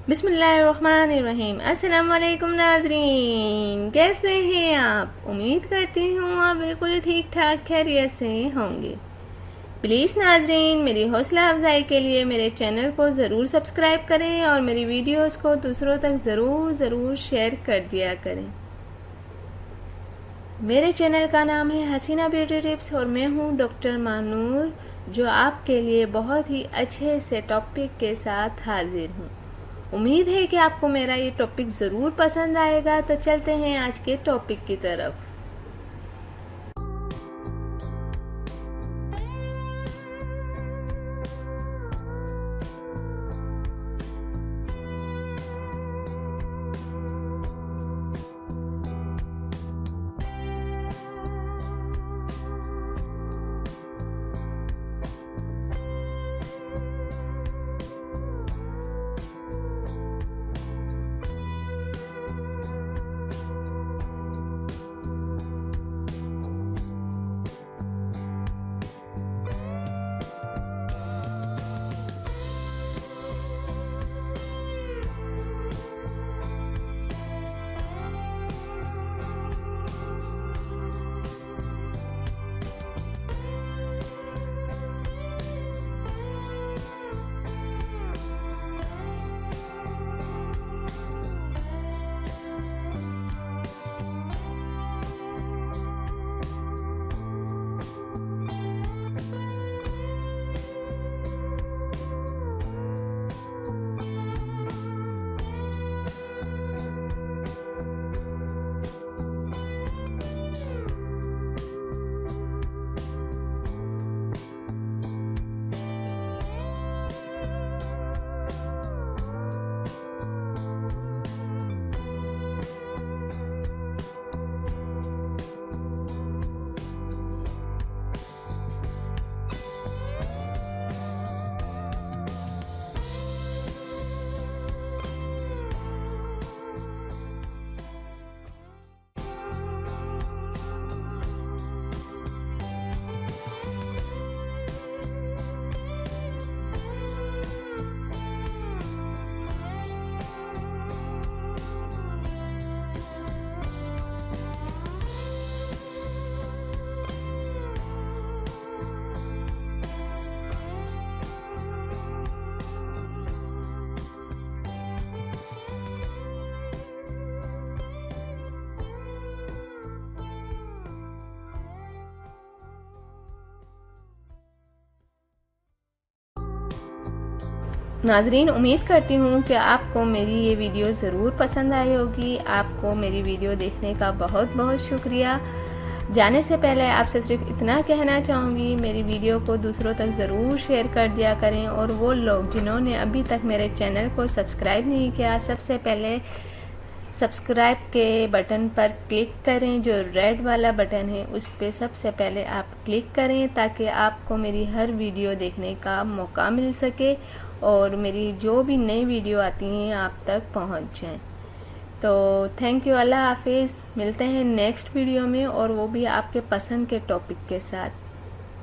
बिस्मिल्लाहिर्रहमानिर्रहीम। अस्सलाम वालेकुम नाज़रीन, कैसे हैं आप? उम्मीद करती हूँ आप बिल्कुल ठीक ठाक खैरियत से होंगे। प्लीज़ नाज़रीन, मेरी हौसला अफजाई के लिए मेरे चैनल को ज़रूर सब्सक्राइब करें और मेरी वीडियोस को दूसरों तक ज़रूर शेयर कर दिया करें। मेरे चैनल का नाम है हसीना ब्यूटी टिप्स और मैं हूँ डॉक्टर मानूर, जो आपके लिए बहुत ही अच्छे से टॉपिक के साथ हाजिर हूँ। उम्मीद है कि आपको मेरा ये टॉपिक ज़रूर पसंद आएगा। तो चलते हैं आज के टॉपिक की तरफ। नाजरीन, उम्मीद करती हूँ कि आपको मेरी ये वीडियो ज़रूर पसंद आई होगी। आपको मेरी वीडियो देखने का बहुत बहुत शुक्रिया। जाने से पहले आपसे सिर्फ इतना कहना चाहूँगी, मेरी वीडियो को दूसरों तक ज़रूर शेयर कर दिया करें। और वो लोग जिन्होंने अभी तक मेरे चैनल को सब्सक्राइब नहीं किया, सबसे पहले सब्सक्राइब के बटन पर क्लिक करें। जो रेड वाला बटन है उस पर सबसे पहले आप क्लिक करें, ताकि आपको मेरी हर वीडियो देखने का मौका मिल सके और मेरी जो भी नई वीडियो आती हैं आप तक पहुंच जाएं। तो थैंक यू, अल्लाह हाफिज़। मिलते हैं नेक्स्ट वीडियो में, और वो भी आपके पसंद के टॉपिक के साथ।